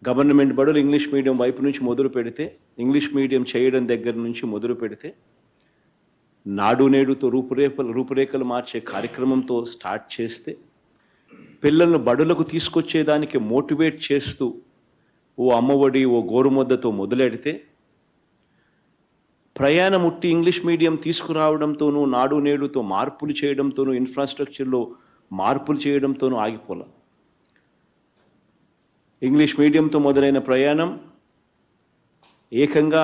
Government బడులు English medium వైపు నుంచి మొదలు పెడితే, ఇంగ్లీష్ మీడియం చేయడం దగ్గర నుంచి మొదలు పెడితే, నాడు నేడుతో రూపురేఖలు మార్చే కార్యక్రమంతో స్టార్ట్ చేస్తే, పిల్లలను బడులకు తీసుకొచ్చేదానికి మోటివేట్ చేస్తూ ఓ అమ్మఒడి, ఓ గోరుముద్దతో మొదలెడితే, ప్రయాణం ఉట్టి ఇంగ్లీష్ మీడియం తీసుకురావడంతోనూ, నాడు నేడుతో మార్పులు చేయడంతోనూ, ఇన్ఫ్రాస్ట్రక్చర్లో మార్పులు చేయడంతోనూ ఆగిపోలే. ఇంగ్లీష్ మీడియంతో మొదలైన ప్రయాణం ఏకంగా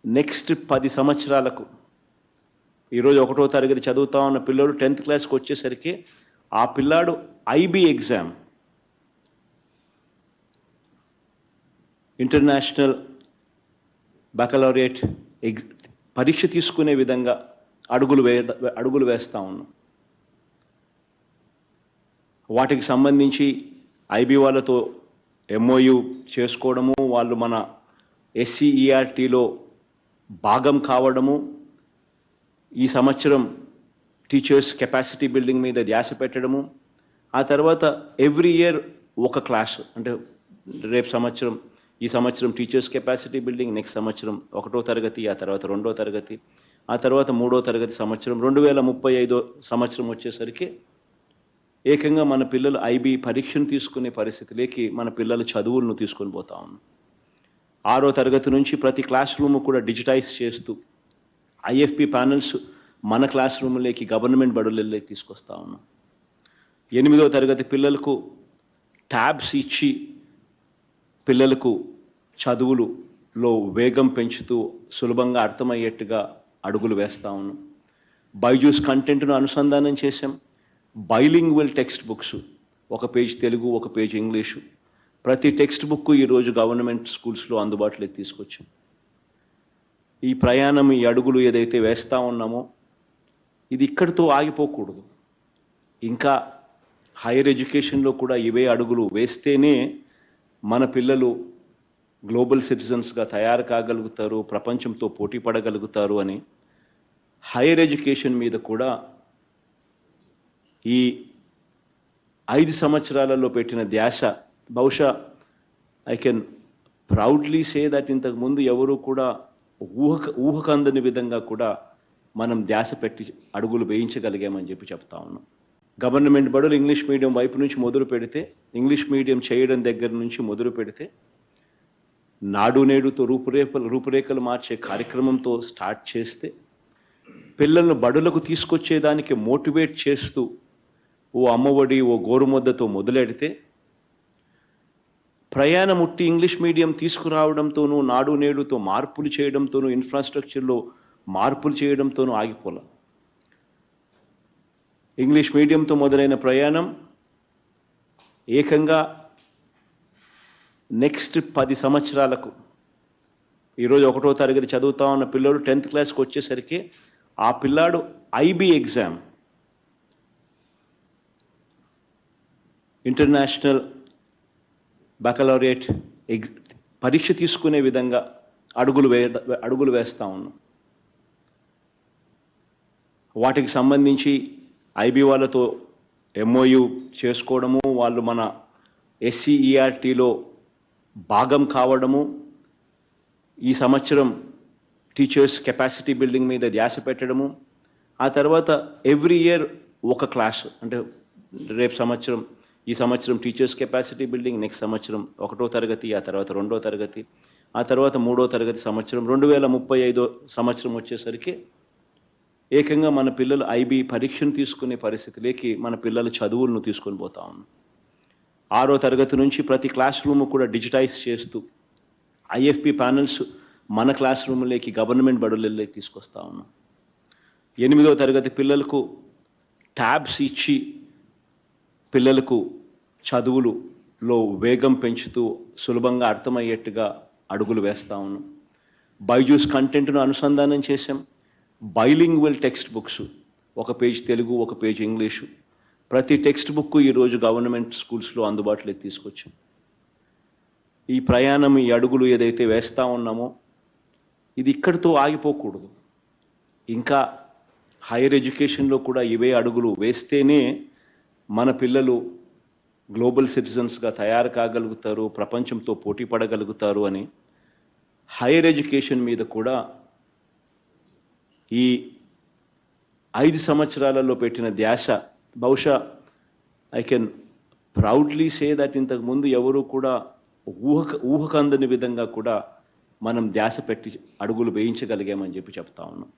నెక్స్ట్ 10 సంవత్సరాలకు, ఈరోజు 1వ తరగతి చదువుతా ఉన్న పిల్లలు 10th క్లాస్కి వచ్చేసరికి ఆ పిల్లాడు ఐబీ ఎగ్జామ్, ఇంటర్నేషనల్ బకలౌరియట్ పరీక్ష తీసుకునే విధంగా అడుగులు వేస్తూ ఉన్నాం. వాటికి సంబంధించి ఐబీ వాళ్ళతో ఎంఓయు చేసుకోవడము, వాళ్ళు మన ఎస్సీఈఆర్టీలో భాగం కావడము, ఈ సంవత్సరం టీచర్స్ కెపాసిటీ బిల్డింగ్ మీద ధ్యాస పెట్టడము, ఆ తర్వాత ఎవ్రీ ఇయర్ ఒక క్లాస్, అంటే రేపు సంవత్సరం, ఈ సంవత్సరం టీచర్స్ కెపాసిటీ బిల్డింగ్, నెక్స్ట్ సంవత్సరం 1వ తరగతి, ఆ తర్వాత 2వ తరగతి, ఆ తర్వాత 3వ తరగతి సంవత్సరం, 2035 సంవత్సరం వచ్చేసరికి ఏకంగా మన పిల్లలు ఐబీ పరీక్షను తీసుకునే పరిస్థితిలోకి మన పిల్లల చదువులను తీసుకొని పోతా ఉన్నాం. 6వ తరగతి నుంచి ప్రతి క్లాస్ రూమ్ కూడా డిజిటైజ్ చేస్తూ ఐఎఫ్పి ప్యానల్స్ మన క్లాస్ రూమ్లోకి, గవర్నమెంట్ బడులలోకి తీసుకొస్తా ఉన్నాం. 8వ తరగతి పిల్లలకు ట్యాబ్స్ ఇచ్చి పిల్లలకు చదువులలో వేగం పెంచుతూ సులభంగా అర్థమయ్యేట్టుగా అడుగులు వేస్తూ ఉన్నాం. బైజూస్ కంటెంట్ను అనుసంధానం చేశాం. బైలింగ్వల్ టెక్స్ట్ బుక్స్, ఒక పేజ్ తెలుగు, ఒక పేజ్ ఇంగ్లీషు, ప్రతి టెక్స్ట్ బుక్ ఈరోజు గవర్నమెంట్ స్కూల్స్లో అందుబాటులోకి తీసుకొచ్చాం. ఈ ప్రయాణం, ఈ అడుగులు ఏదైతే వేస్తూ ఉన్నామో ఇది ఇక్కడితో ఆగిపోకూడదు. ఇంకా హైయర్ ఎడ్యుకేషన్లో కూడా ఇవే అడుగులు వేస్తేనే మన పిల్లలు గ్లోబల్ సిటిజన్స్గా తయారు కాగలుగుతారు, ప్రపంచంతో పోటీ పడగలుగుతారు అని హైయర్ ఎడ్యుకేషన్ మీద కూడా ఈ 5 సంవత్సరాలలో పెట్టిన ధ్యాస, బహుశా I can proudly say that ఇంతకుముందు ఎవరు కూడా ఊహకందని విధంగా కూడా మనం ధ్యాస పెట్టి అడుగులు వేయించగలిగామని చెప్తా ఉన్నాం. గవర్నమెంట్ బడులు ఇంగ్లీష్ మీడియం వైపు నుంచి మొదలు పెడితే, ఇంగ్లీష్ మీడియం చేయడం దగ్గర నుంచి మొదలు పెడితే, నాడు నేడుతో రూపురేఖలు మార్చే కార్యక్రమంతో స్టార్ట్ చేస్తే, పిల్లలను బడులకు తీసుకొచ్చేదానికి మోటివేట్ చేస్తూ ఓ అమ్మఒడి, ఓ గోరుముద్దతో మొదలెడితే, ప్రయాణం ఉట్టి ఇంగ్లీష్ మీడియం తీసుకురావడంతోనూ, నాడు నేడుతో మార్పులు చేయడంతోనూ, ఇన్ఫ్రాస్ట్రక్చర్లో మార్పులు చేయడంతోనూ ఆగిపోలే. ఇంగ్లీష్ మీడియంతో మొదలైన ప్రయాణం ఏకంగా నెక్స్ట్ 10 సంవత్సరాలకు, ఈరోజు 1వ తరగతి చదువుతా ఉన్న పిల్లలు 10th క్లాస్కి వచ్చేసరికి ఆ పిల్లాడు ఐబీ ఎగ్జామ్, ఇంటర్నేషనల్ బకలౌరియట్ పరీక్ష తీసుకునే విధంగా అడుగులు వేస్తూ ఉన్నాం. వాటికి సంబంధించి ఐబీ వాళ్ళతో ఎంఓయు చేసుకోవడము, వాళ్ళు మన ఎస్సీఈఆర్టీలో భాగం కావడము, ఈ సంవత్సరం టీచర్స్ కెపాసిటీ బిల్డింగ్ మీద ధ్యాస పెట్టడము, ఆ తర్వాత ఎవ్రీ ఇయర్ ఒక క్లాస్, అంటే రేపు సంవత్సరం, ఈ సంవత్సరం టీచర్స్ కెపాసిటీ బిల్డింగ్, నెక్స్ట్ సంవత్సరం 1వ తరగతి, ఆ తర్వాత 2వ తరగతి, ఆ తర్వాత 3వ తరగతి సంవత్సరం, 2035 సంవత్సరం వచ్చేసరికి ఏకంగా మన పిల్లలు ఐబీ పరీక్షను తీసుకునే పరిస్థితిలోకి మన పిల్లల చదువులను తీసుకొని పోతా ఉన్నాం. 6వ తరగతి నుంచి ప్రతి క్లాస్ రూమ్ కూడా డిజిటైజ్ చేస్తూ ఐఎఫ్పి ప్యానల్స్ మన క్లాస్ రూమ్లోకి, గవర్నమెంట్ బడులలోకి తీసుకొస్తా ఉన్నాం. 8వ తరగతి పిల్లలకు ట్యాబ్స్ ఇచ్చి పిల్లలకు చదువులలో వేగం పెంచుతూ సులభంగా అర్థమయ్యేట్టుగా అడుగులు వేస్తూ ఉన్నాం. బైజూస్ కంటెంట్ను అనుసంధానం చేశాం. బైలింగ్వల్ టెక్స్ట్ బుక్స్, ఒక పేజ్ తెలుగు, ఒక పేజ్ ఇంగ్లీషు, ప్రతి టెక్స్ట్ బుక్ ఈరోజు గవర్నమెంట్ స్కూల్స్లో అందుబాటులోకి తీసుకొచ్చాం. ఈ ప్రయాణం, ఈ అడుగులు ఏదైతే వేస్తూ ఉన్నామో ఇది ఇక్కడితో ఆగిపోకూడదు. ఇంకా హైయర్ ఎడ్యుకేషన్లో కూడా ఇవే అడుగులు వేస్తేనే మన పిల్లలు గ్లోబల్ సిటిజన్స్గా తయారు కాగలుగుతారు, ప్రపంచంతో పోటీ పడగలుగుతారు అని హైయర్ ఎడ్యుకేషన్ మీద కూడా ఈ 5 సంవత్సరాలలో పెట్టిన ధ్యాస బహుశా I can proudly say that ఇంతకుముందు ఎవరు కూడా ఊహకందని విధంగా కూడా మనం ధ్యాస పెట్టి అడుగులు వేయించగలిగామని చెప్పి చెప్తా ఉన్నాం.